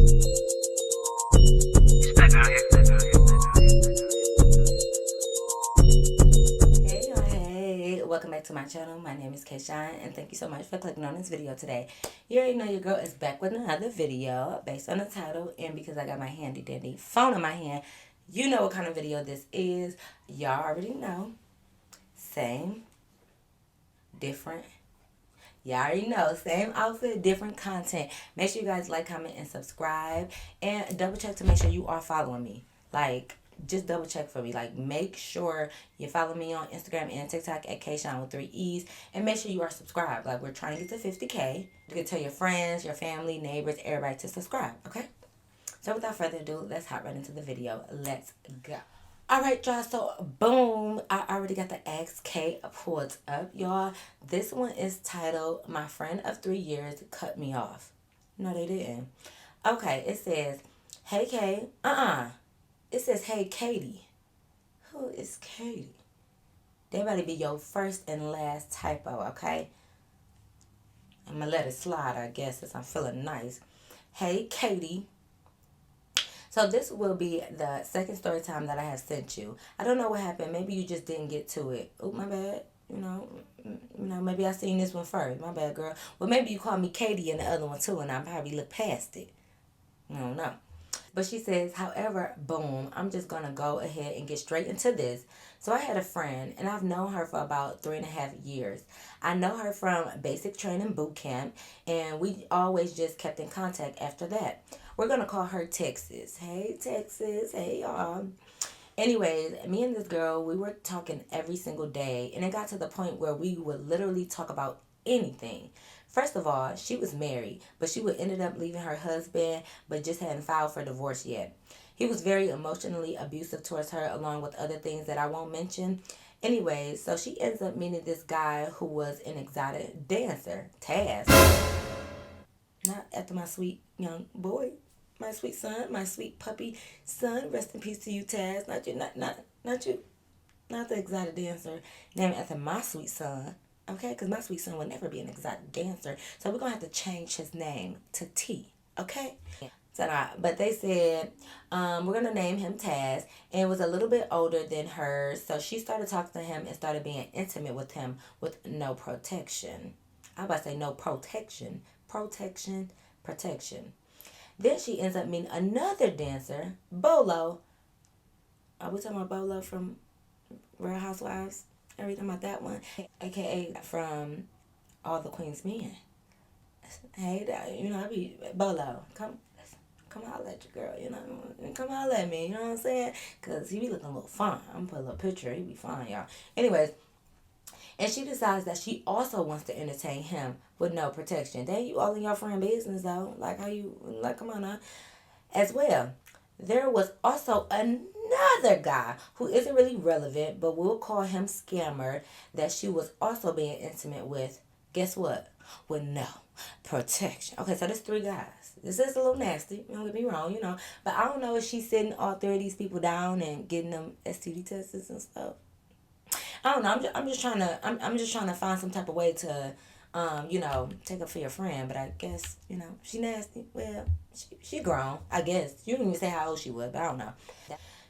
Hey, welcome back to my channel. My name is Kayshawn, and thank you so much for clicking on this video today. You already know your girl is back with another video based on the title, and because I got my handy dandy phone in my hand, you know what kind of video this is. Y'all already know. Same, different. Y'all already know, same outfit, different content. Make sure you guys like, comment, and subscribe. And double check to make sure you are following me. Like, just double check for me. Like, make sure you follow me on Instagram and TikTok at Kayshawn with 3 E's. And make sure you are subscribed. Like, we're trying to get to 50K. You can tell your friends, your family, neighbors, everybody to subscribe, okay? So without further ado, let's hop right into the video. Let's go. Alright, y'all, so boom, I already got the Askkay pulled up, y'all. This one is titled, My Friend of 3 Years Cut Me Off. No, they didn't. Okay, it says, Hey, Kay. It says, Hey, Katie. Who is Katie? They better be your first and last typo, okay? I'm gonna let it slide, I guess, since I'm feeling nice. Hey, Katie. So this will be the second story time that I have sent you. I don't know what happened. Maybe you just didn't get to it. Oh, my bad. Maybe I seen this one first. My bad, girl. Well, maybe you called me Katie in the other one too, and I probably looked past it. I don't know. But she says, however, boom, I'm just going to go ahead and get straight into this. So I had a friend, and I've known her for about 3.5 years. I know her from basic training boot camp, and we always just kept in contact after that. We're going to call her Texas. Hey, Texas. Hey, y'all. Anyways, me and this girl, we were talking every single day, and it got to the point where we would literally talk about anything. First of all, she was married, but she would ended up leaving her husband, but just hadn't filed for divorce yet. He was very emotionally abusive towards her, along with other things that I won't mention. Anyways, so she ends up meeting this guy who was an exotic dancer, Taz. Not after my sweet young boy, my sweet son, my sweet puppy son. Rest in peace to you, Taz. Not you, not you, not the exotic dancer. Named after my sweet son. Okay, because my sweet son will never be an exotic dancer. So we're gonna have to change his name to T. Okay. So, but they said we're gonna name him Taz, and was a little bit older than her. So she started talking to him and started being intimate with him with no protection. I was about to say no protection. Protection. Then she ends up meeting another dancer, Bolo. Are we talking about Bolo from Real Housewives? Everything about that one, aka from All the Queen's Men. Hey, I be Bolo. Come holler at your girl, come holler at me, you know what I'm saying? Because he be looking a little fine. I'm going to put a little picture. He be fine, y'all. Anyways, and she decides that she also wants to entertain him with no protection. Dang, you all in your friend business, though. Like, how you, like, come on now. As well, there was also another guy who isn't really relevant, but we'll call him Scammer, that she was also being intimate with. Guess what? With no protection. Okay, so there's 3 guys. This is a little nasty. Don't get me wrong, But I don't know if she's sitting all 3 of these people down and getting them STD tests and stuff. I don't know. I'm just trying to. I'm just trying to find some type of way to, take up for your friend. But I guess she nasty. Well, she grown. I guess you didn't even say how old she was, but I don't know.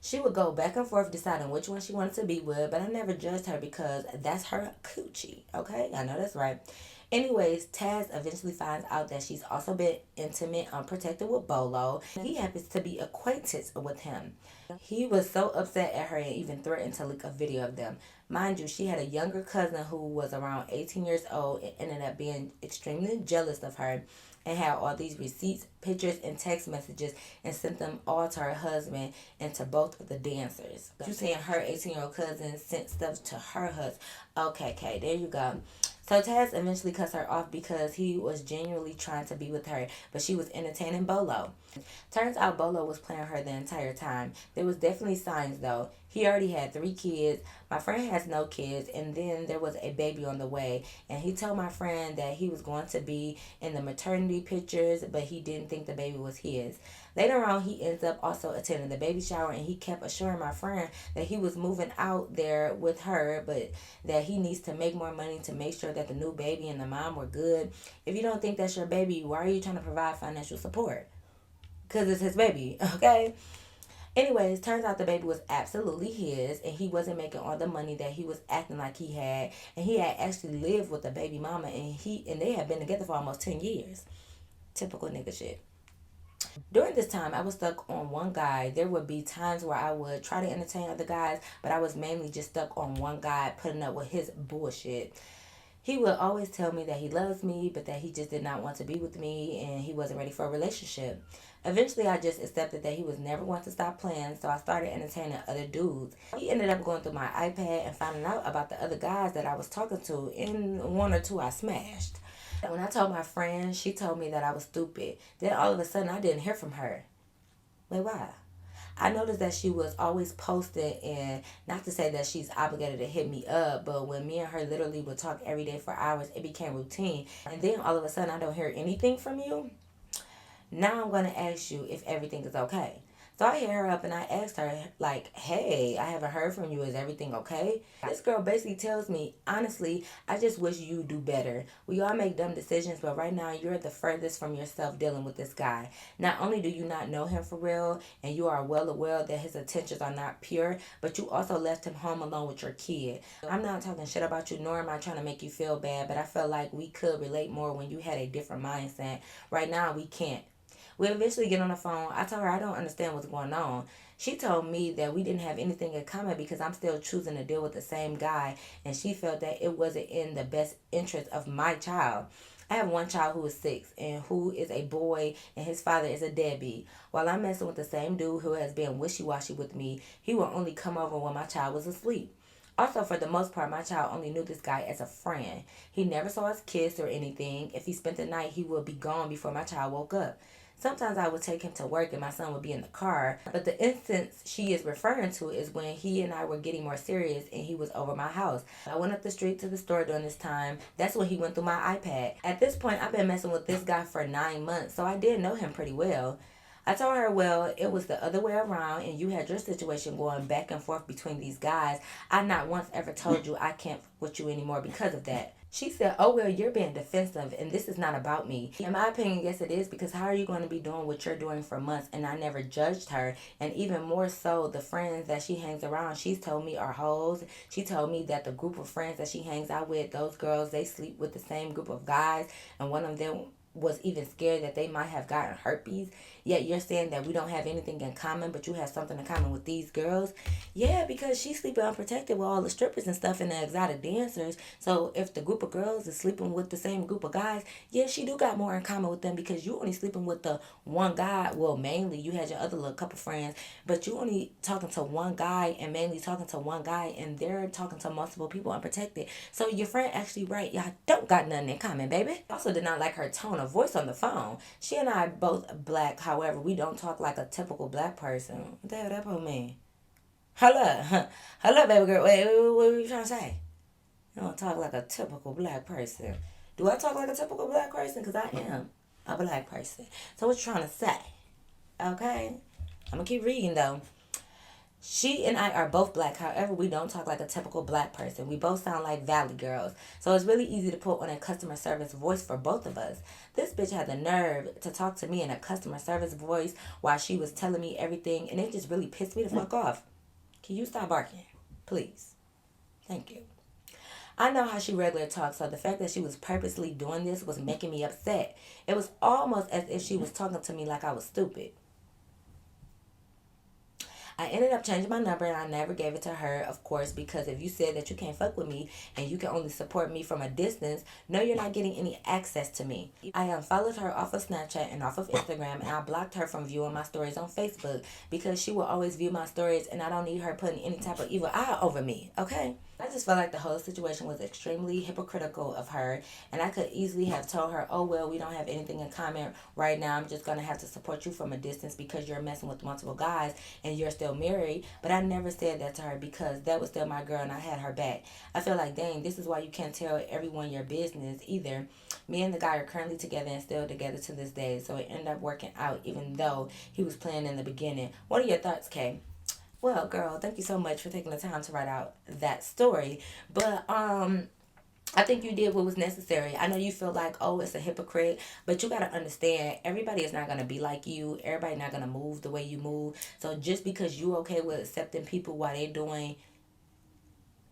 She would go back and forth deciding which one she wanted to be with, but I never judged her because that's her coochie. Okay, I know that's right. Anyways, Taz eventually finds out that she's also been intimate, unprotected with Bolo. He happens to be acquainted with him. He was so upset at her and even threatened to leak a video of them. Mind you, she had a younger cousin who was around 18 years old and ended up being extremely jealous of her and had all these receipts, pictures, and text messages and sent them all to her husband and to both of the dancers. You saying her 18-year-old cousin sent stuff to her husband. Okay, there you go. So Taz eventually cuts her off because he was genuinely trying to be with her, but she was entertaining Bolo. Turns out Bolo was playing her the entire time. There was definitely signs though. He already had 3 kids. My friend has no kids, and then there was a baby on the way. And he told my friend that he was going to be in the maternity pictures, but he didn't think the baby was his. Later on, he ends up also attending the baby shower, and he kept assuring my friend that he was moving out there with her, but that he needs to make more money to make sure that the new baby and the mom were good. If you don't think that's your baby, why are you trying to provide financial support? because it's his baby, okay? Anyways, turns out the baby was absolutely his, and he wasn't making all the money that he was acting like he had. And he had actually lived with the baby mama, and they had been together for almost 10 years. Typical nigga shit. During this time, I was stuck on one guy. There would be times where I would try to entertain other guys, but I was mainly just stuck on one guy, putting up with his bullshit. He would always tell me that he loves me, but that he just did not want to be with me and he wasn't ready for a relationship. Eventually, I just accepted that he was never going to stop playing, so I started entertaining other dudes. He ended up going through my iPad and finding out about the other guys that I was talking to, and one or two I smashed. When I told my friend, she told me that I was stupid. Then all of a sudden, I didn't hear from her. Wait, why? I noticed that she was always posting, and not to say that she's obligated to hit me up, but when me and her literally would talk every day for hours, it became routine. And then all of a sudden, I don't hear anything from you. Now I'm going to ask you if everything is okay. So I hit her up and I asked her, like, hey, I haven't heard from you. Is everything okay? This girl basically tells me, honestly, I just wish you do better. We all make dumb decisions, but right now you're the furthest from yourself dealing with this guy. Not only do you not know him for real, and you are well aware that his intentions are not pure, but you also left him home alone with your kid. I'm not talking shit about you, nor am I trying to make you feel bad, but I feel like we could relate more when you had a different mindset. Right now, we can't. We eventually get on the phone. I told her I don't understand what's going on. She told me that we didn't have anything in common because I'm still choosing to deal with the same guy, and she felt that it wasn't in the best interest of my child. I have one child who is 6 and who is a boy, and his father is a deadbeat. While I'm messing with the same dude who has been wishy-washy with me, he will only come over when my child was asleep. Also, for the most part, my child only knew this guy as a friend. He never saw us kiss or anything. If he spent the night, he would be gone before my child woke up. Sometimes I would take him to work and my son would be in the car. But the instance she is referring to is when he and I were getting more serious and he was over my house. I went up the street to the store during this time. That's when he went through my iPad. At this point, I've been messing with this guy for 9 months, so I did know him pretty well. I told her, well, it was the other way around and you had your situation going back and forth between these guys. I not once ever told you I can't fuck with you anymore because of that. She said, oh, well, you're being defensive and this is not about me. In my opinion, yes, it is, because how are you going to be doing what you're doing for months? And I never judged her. And even more so, the friends that she hangs around, she's told me are hoes. She told me that the group of friends that she hangs out with, those girls, they sleep with the same group of guys. And one of them was even scared that they might have gotten herpes. Yet you're saying that we don't have anything in common, but you have something in common with these girls. Yeah, because she's sleeping unprotected with all the strippers and stuff and the exotic dancers. So if the group of girls is sleeping with the same group of guys, yeah, she do got more in common with them, because you only sleeping with the one guy. Well, mainly you had your other little couple friends, but you only talking to one guy and mainly talking to one guy, and they're talking to multiple people unprotected. So your friend actually right. Y'all don't got nothing in common, baby. I also did not like her tone of voice on the phone. She and I both black. However, we don't talk like a typical black person. What the hell that poor mean? Hello. Hello, baby girl. Wait, what are you trying to say? I don't talk like a typical black person. Do I talk like a typical black person? Because I am a black person. So what you trying to say? Okay? I'm going to keep reading, though. She and I are both black. However, we don't talk like a typical black person. We both sound like valley girls. So it's really easy to put on a customer service voice for both of us. This bitch had the nerve to talk to me in a customer service voice while she was telling me everything. And it just really pissed me the fuck off. Can you stop barking? Please. Thank you. I know how she regularly talks, so the fact that she was purposely doing this was making me upset. It was almost as if she was talking to me like I was stupid. I ended up changing my number and I never gave it to her, of course, because if you said that you can't fuck with me and you can only support me from a distance, no, you're not getting any access to me. I unfollowed her off of Snapchat and off of Instagram, and I blocked her from viewing my stories on Facebook because she will always view my stories and I don't need her putting any type of evil eye over me, okay? I just felt like the whole situation was extremely hypocritical of her, and I could easily have told her, oh, well, we don't have anything in common right now. I'm just going to have to support you from a distance because you're messing with multiple guys and you're still married. But I never said that to her because that was still my girl and I had her back. I feel like, dang, this is why you can't tell everyone your business either. Me and the guy are currently together and still together to this day, so it ended up working out even though he was playing in the beginning. What are your thoughts, Kay? Well, girl, thank you so much for taking the time to write out that story. But I think you did what was necessary. I know you feel like, oh, it's a hypocrite, but you gotta understand everybody is not gonna be like you. Everybody not gonna move the way you move. So just because you okay with accepting people while they doing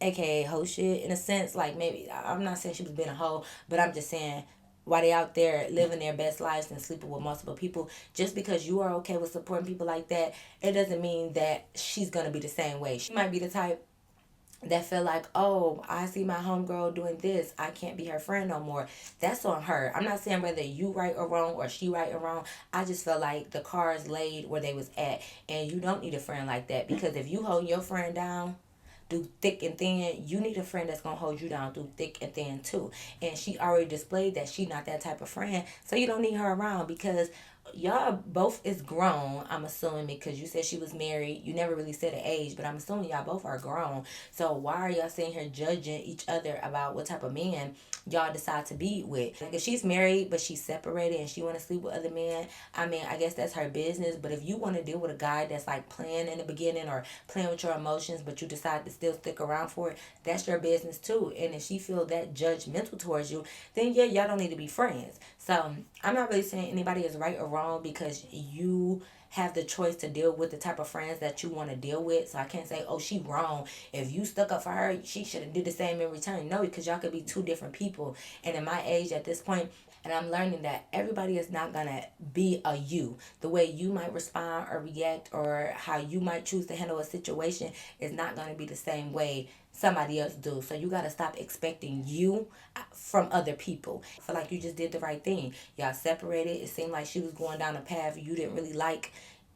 aka hoe shit in a sense, like maybe I'm not saying she was being a hoe, but I'm just saying while they out there living their best lives and sleeping with multiple people, just because you are okay with supporting people like that, it doesn't mean that she's gonna be the same way. She might be the type that feel like, oh, I see my homegirl doing this, I can't be her friend no more. That's on her. I'm not saying whether you right or wrong or she right or wrong. I just feel like the cards laid where they was at, and you don't need a friend like that, because if you hold your friend down through thick and thin, you need a friend that's gonna hold you down through thick and thin too. And she already displayed that she not that type of friend, so you don't need her around, because y'all both is grown. I'm assuming, because you said she was married. You never really said the age, but I'm assuming y'all both are grown. So why are y'all sitting here judging each other about what type of man y'all decide to be with? Like, if she's married but she's separated and she want to sleep with other men, I mean, I guess that's her business. But if you want to deal with a guy that's like playing in the beginning or playing with your emotions, but you decide to still stick around for it, that's your business too. And if she feel that judgmental towards you, then yeah, y'all don't need to be friends. So I'm not really saying anybody is right or wrong, because you have the choice to deal with the type of friends that you want to deal with. So I can't say, oh, she wrong. If you stuck up for her, she should have did the same in return. No, because y'all could be two different people. And in my age at this point, and I'm learning that everybody is not gonna be a you. The way you might respond or react, or how you might choose to handle a situation, is not gonna be the same way somebody else do. So you gotta stop expecting you from other people. I feel like you just did the right thing. Y'all separated. It seemed like she was going down a path you didn't really like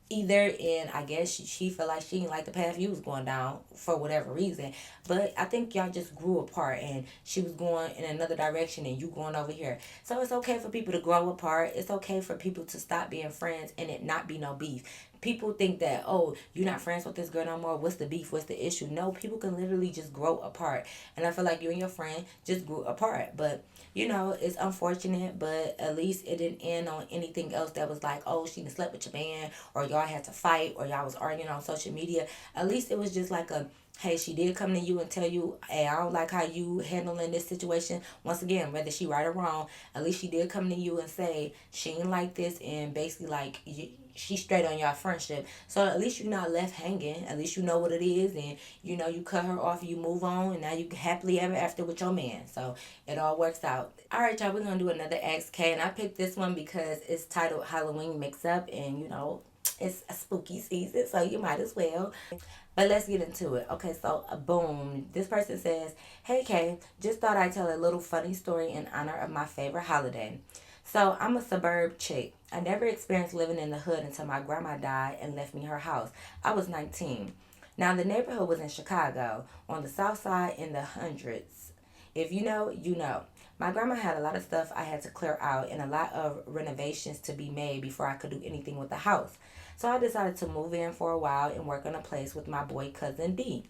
either, and I guess she felt like she didn't like the path you was going down for whatever reason. But I think y'all just grew apart, and she was going in another direction and you going over here. So it's okay for people to grow apart. It's okay for people to stop being friends and it not be no beef. People think that, oh, you're not friends with this girl no more, what's the beef, what's the issue? No, people can literally just grow apart, and I feel like you and your friend just grew apart. But you know, it's unfortunate, but at least it didn't end on anything else that was like, oh, she done slept with your man, or y'all had to fight, or y'all was arguing on social media. At least it was just like a, hey, she did come to you and tell you, hey, I don't like how you handling this situation. Once again, whether she right or wrong, at least she did come to you and say she ain't like this, and basically like she straight on your friendship. So at least you're not left hanging. At least you know what it is, and you know you cut her off, you move on, and now you happily ever after with your man. So it all works out. All right, y'all, we're gonna do another Askkay, and I picked this one because it's titled Halloween Mix Up, and you know it's a spooky season, so you might as well. But let's get into it. Okay, so boom. This person says, hey Kay, just thought I'd tell a little funny story in honor of my favorite holiday. So I'm a suburb chick. I never experienced living in the hood until my grandma died and left me her house. I was 19. Now the neighborhood was in Chicago, on the south side in the hundreds. If you know, you know. My grandma had a lot of stuff I had to clear out and a lot of renovations to be made before I could do anything with the house. So I decided to move in for a while and work on a place with my boy cousin D.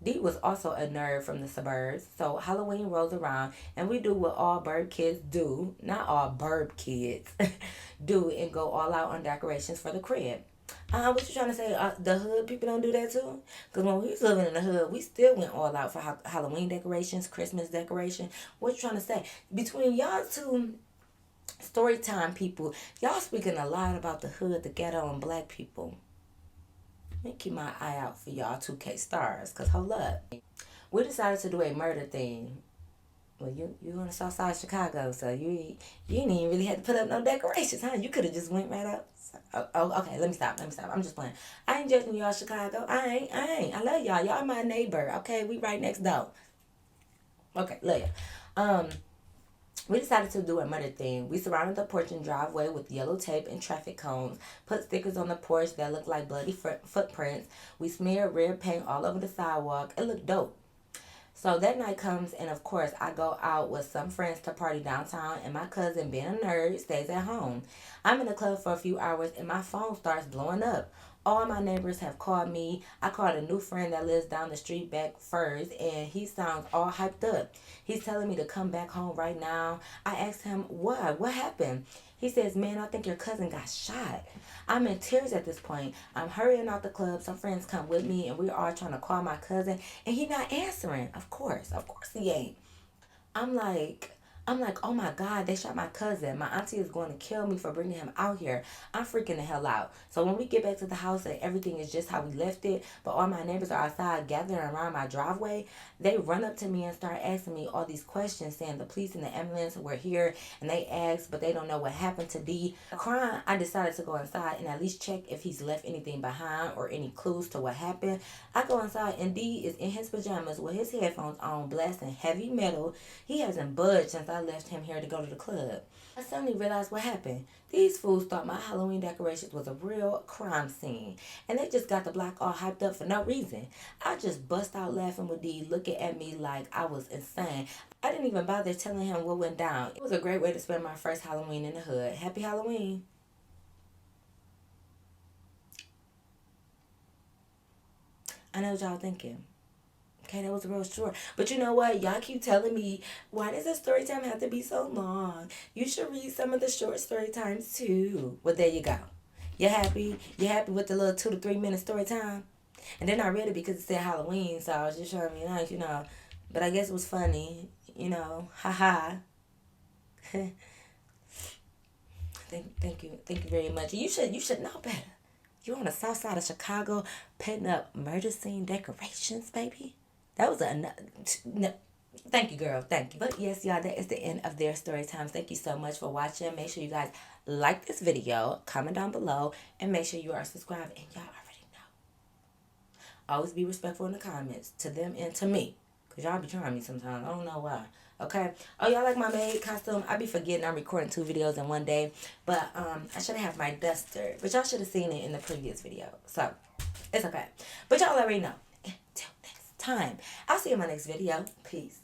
D was also a nerd from the suburbs, so Halloween rolls around and we do what all burb kids do, not all burb kids, do, and go all out on decorations for the crib. What you trying to say? The hood people don't do that too? Because when we was living in the hood, we still went all out for Halloween decorations, Christmas decoration. What you trying to say? Between y'all two Storytime people, y'all speaking a lot about the hood, the ghetto, and black people. Let me keep my eye out for y'all 2K stars, because hold up. We decided to do a murder thing. Well, you on the south side of Chicago, so you didn't even really have to put up no decorations, huh? You could have just went right up. Okay, let me stop. I'm just playing. I ain't judging y'all, Chicago. I ain't. I love y'all. Y'all my neighbor. Okay, we right next door. Okay, love y'all. We decided to do a murder thing. We surrounded the porch and driveway with yellow tape and traffic cones, put stickers on the porch that looked like bloody footprints. We smeared red paint all over the sidewalk. It looked dope. So that night comes, and of course, I go out with some friends to party downtown, and my cousin, being a nerd, stays at home. I'm in the club for a few hours, and my phone starts blowing up. All my neighbors have called me. I called a new friend that lives down the street back first, and he sounds all hyped up. He's telling me to come back home right now. I asked him, what? What happened? He says, man, I think your cousin got shot. I'm in tears at this point. I'm hurrying out the club. Some friends come with me, and we're all trying to call my cousin, and he not answering. Of course he ain't. I'm like, oh my God, they shot my cousin. My auntie is going to kill me for bringing him out here. I'm freaking the hell out. So when we get back to the house and everything is just how we left it, but all my neighbors are outside gathering around my driveway, they run up to me and start asking me all these questions, saying the police and the ambulance were here, and they asked, but they don't know what happened to D. Crying, I decided to go inside and at least check if he's left anything behind or any clues to what happened. I go inside and D is in his pajamas with his headphones on, blasting heavy metal. He hasn't budged since I left him here to go to the club. I suddenly realized what happened. These fools thought my Halloween decorations was a real crime scene, and they just got the block all hyped up for no reason. I just bust out laughing with D, looking at me like I was insane. I didn't even bother telling him what went down. It was a great way to spend my first Halloween in the hood. Happy Halloween. I know what y'all thinking. Okay, that was real short. But you know what? Y'all keep telling me, why does a story time have to be so long? You should read some of the short story times too. Well, there you go. You happy? You happy with the little 2 to 3 minute story time? And then I read it because it said Halloween, so I was just trying to be nice, you know. But I guess it was funny, you know. Ha ha. Thank you very much. You should know better. You on the south side of Chicago, putting up murder scene decorations, baby. That was a no. Thank you, girl. Thank you. But yes, y'all, that is the end of their story times. Thank you so much for watching. Make sure you guys like this video, comment down below, and make sure you are subscribed. And y'all already know. Always be respectful in the comments to them and to me, cause y'all be trying me sometimes. I don't know why. Okay. Oh, y'all like my maid costume? I be forgetting I'm recording 2 videos in one day, but I should have my duster, but y'all should have seen it in the previous video. So it's okay. But y'all already know. Until next time, I'll see you in my next video. Peace.